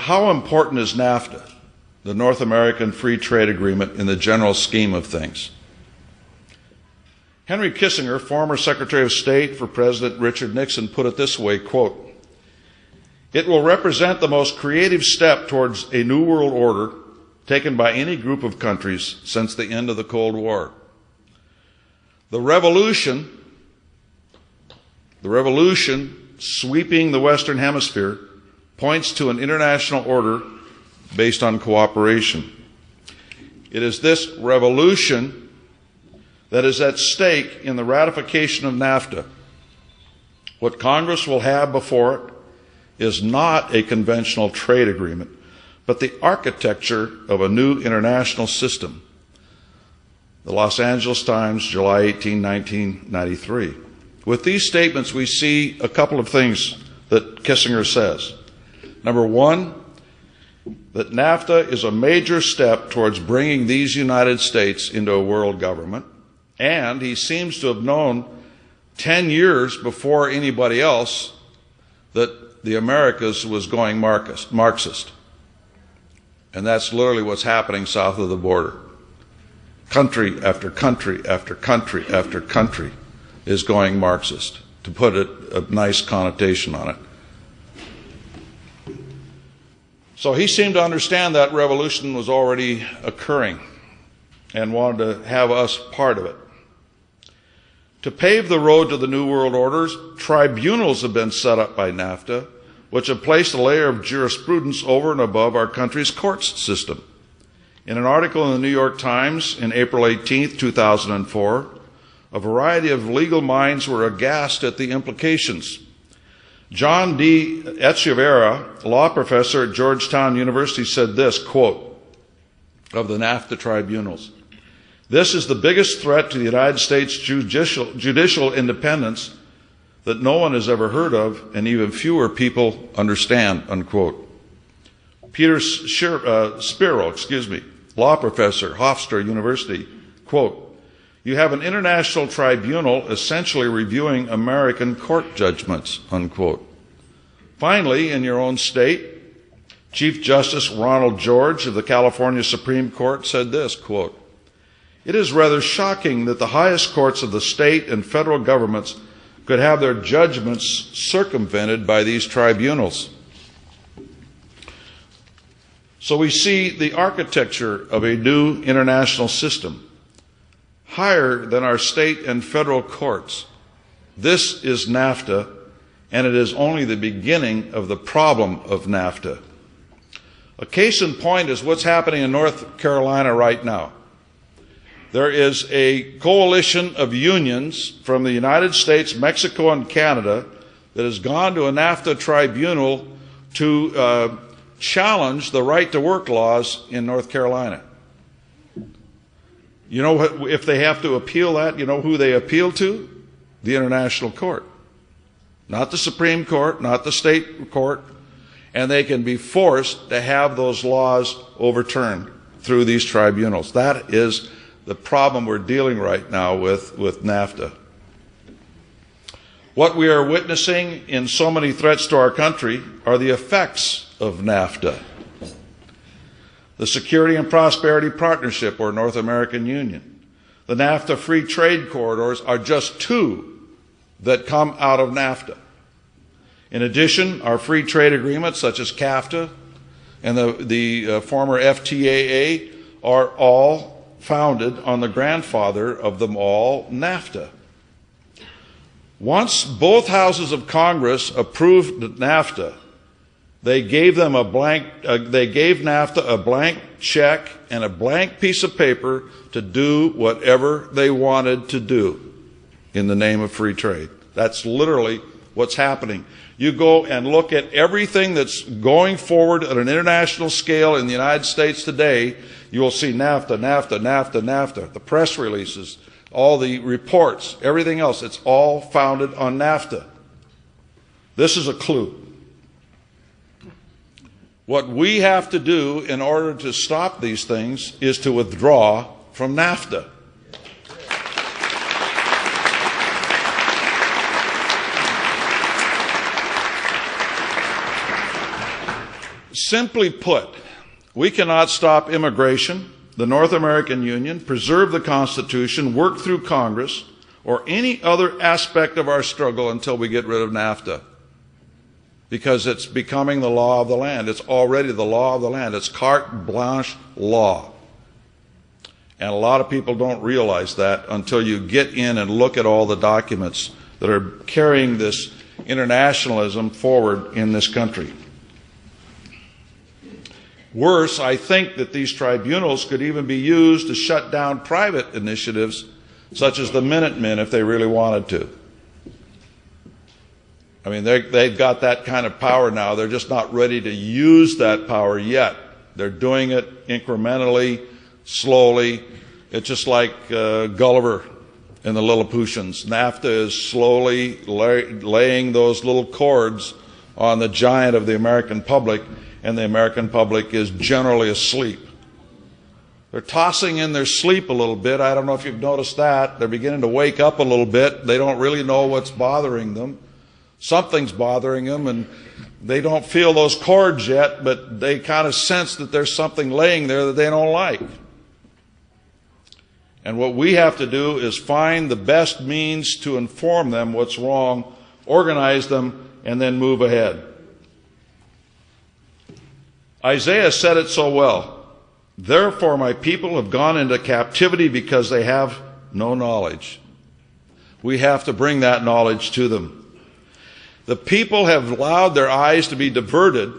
how important is NAFTA, the North American Free Trade Agreement, in the general scheme of things? Henry Kissinger, former Secretary of State for President Richard Nixon, put it this way, quote, "It will represent the most creative step towards a new world order taken by any group of countries since the end of the Cold War. The revolution sweeping the Western Hemisphere points to an international order based on cooperation. It is this revolution that is at stake in the ratification of NAFTA. What Congress will have before it is not a conventional trade agreement, but the architecture of a new international system." The Los Angeles Times, July 18, 1993. With these statements, we see a couple of things that Kissinger says. Number one, that NAFTA is a major step towards bringing these United States into a world government, and he seems to have known 10 years before anybody else that the Americas was going Marxist. And that's literally what's happening south of the border. Country after country after country after country is going Marxist, to put a nice connotation on it. So he seemed to understand that revolution was already occurring and wanted to have us part of it. To pave the road to the New World Orders, tribunals have been set up by NAFTA, which have placed a layer of jurisprudence over and above our country's courts system. In an article in the New York Times in April 18, 2004, a variety of legal minds were aghast at the implications. John D. Echeverria, law professor at Georgetown University, said this, quote, of the NAFTA tribunals, "This is the biggest threat to the United States judicial independence that no one has ever heard of and even fewer people understand," unquote. Peter Spiro, law professor, Hofstra University, quote, "You have an international tribunal essentially reviewing American court judgments," unquote. Finally, in your own state, Chief Justice Ronald George of the California Supreme Court said this, quote, "It is rather shocking that the highest courts of the state and federal governments could have their judgments circumvented by these tribunals." So we see the architecture of a new international system, higher than our state and federal courts. This is NAFTA, and it is only the beginning of the problem of NAFTA. A case in point is what's happening in North Carolina right now. There is a coalition of unions from the United States, Mexico, and Canada that has gone to a NAFTA tribunal to challenge the right-to-work laws in North Carolina. You know what, if they have to appeal that, you know who they appeal to? The International Court. Not the Supreme Court, not the state court, and they can be forced to have those laws overturned through these tribunals. That is the problem we're dealing right now with NAFTA. What we are witnessing in so many threats to our country are the effects of NAFTA. The Security and Prosperity Partnership, or North American Union. The NAFTA Free Trade Corridors are just two that come out of NAFTA. In addition, our free trade agreements such as CAFTA and the former FTAA are all founded on the grandfather of them all, NAFTA. Once both houses of Congress approved NAFTA, they gave NAFTA a blank check and a blank piece of paper to do whatever they wanted to do in the name of free trade. That's literally what's happening. You go and look at everything that's going forward at an international scale in the United States today, you will see NAFTA, NAFTA, NAFTA, NAFTA, the press releases, all the reports, everything else. It's all founded on NAFTA. This is a clue. What we have to do in order to stop these things is to withdraw from NAFTA. Simply put, we cannot stop immigration, the North American Union, preserve the Constitution, work through Congress, or any other aspect of our struggle until we get rid of NAFTA. Because it's becoming the law of the land. It's already the law of the land. It's carte blanche law. And a lot of people don't realize that until you get in and look at all the documents that are carrying this internationalism forward in this country. Worse, I think that these tribunals could even be used to shut down private initiatives such as the Minutemen if they really wanted to. I mean, they've got that kind of power now. They're just not ready to use that power yet. They're doing it incrementally, slowly. It's just like Gulliver and the Lilliputians. NAFTA is slowly laying those little cords on the giant of the American public, and the American public is generally asleep. They're tossing in their sleep a little bit. I don't know if you've noticed that. They're beginning to wake up a little bit. They don't really know what's bothering them. Something's bothering them, and they don't feel those cords yet, but they kind of sense that there's something laying there that they don't like. And what we have to do is find the best means to inform them what's wrong, organize them, and then move ahead. Isaiah said it so well. Therefore my people have gone into captivity because they have no knowledge. We have to bring that knowledge to them. The people have allowed their eyes to be diverted,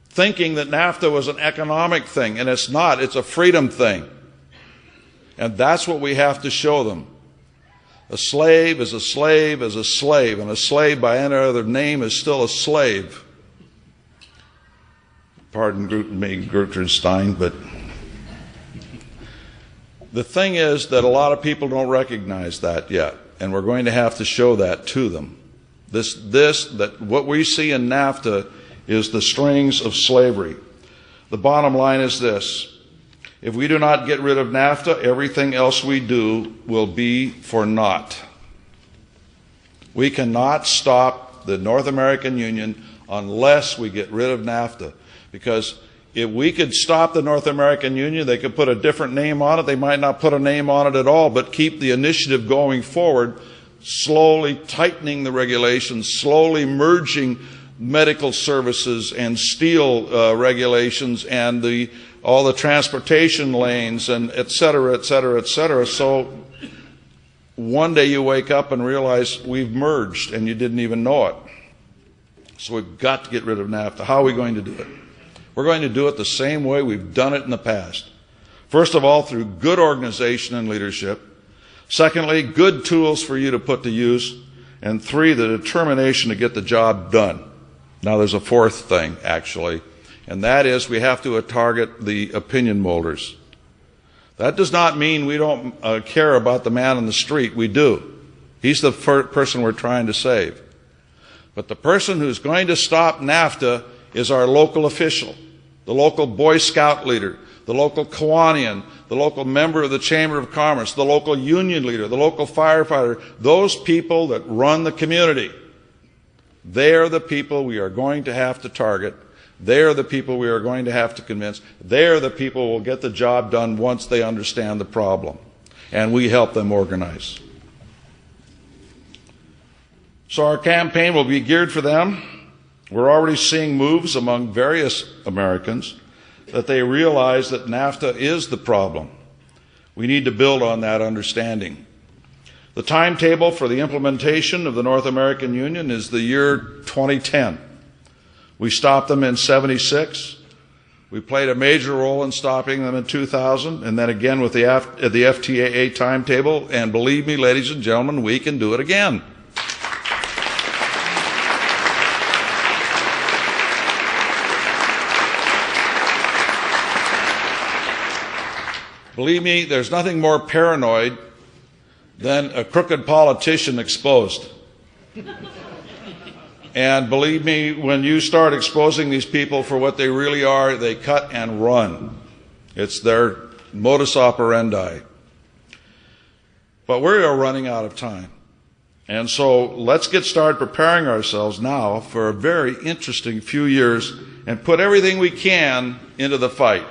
thinking that NAFTA was an economic thing, and it's not. It's a freedom thing. And that's what we have to show them. A slave is a slave is a slave, and a slave by any other name is still a slave. Pardon me, Gertrude Stein, but the thing is that a lot of people don't recognize that yet, and we're going to have to show that to them. That what we see in NAFTA is the strings of slavery. The bottom line is this. If we do not get rid of NAFTA, everything else we do will be for naught. We cannot stop the North American Union unless we get rid of NAFTA. Because if we could stop the North American Union, they could put a different name on it. They might not put a name on it at all, but keep the initiative going forward, slowly tightening the regulations, slowly merging medical services and steel regulations and all the transportation lanes and et cetera, et cetera, et cetera. So one day you wake up and realize we've merged and you didn't even know it. So we've got to get rid of NAFTA. How are we going to do it? We're going to do it the same way we've done it in the past. First of all, through good organization and leadership. Secondly, good tools for you to put to use. And three, the determination to get the job done. Now there's a fourth thing, actually, and that is we have to target the opinion molders. That does not mean we don't care about the man on the street. We do. He's the person we're trying to save. But the person who's going to stop NAFTA is our local official, the local Boy Scout leader, the local Kiwanian, the local member of the Chamber of Commerce, the local union leader, the local firefighter, those people that run the community. They are the people we are going to have to target. They are the people we are going to have to convince. They are the people who will get the job done once they understand the problem. And we help them organize. So our campaign will be geared for them. We're already seeing moves among various Americans that they realize that NAFTA is the problem. We need to build on that understanding. The timetable for the implementation of the North American Union is the year 2010. We stopped them in 76. We played a major role in stopping them in 2000, and then again with the FTAA timetable. And believe me, ladies and gentlemen, we can do it again. Believe me, there's nothing more paranoid than a crooked politician exposed. And believe me, when you start exposing these people for what they really are, they cut and run. It's their modus operandi. But we are running out of time. And so let's get started preparing ourselves now for a very interesting few years and put everything we can into the fight.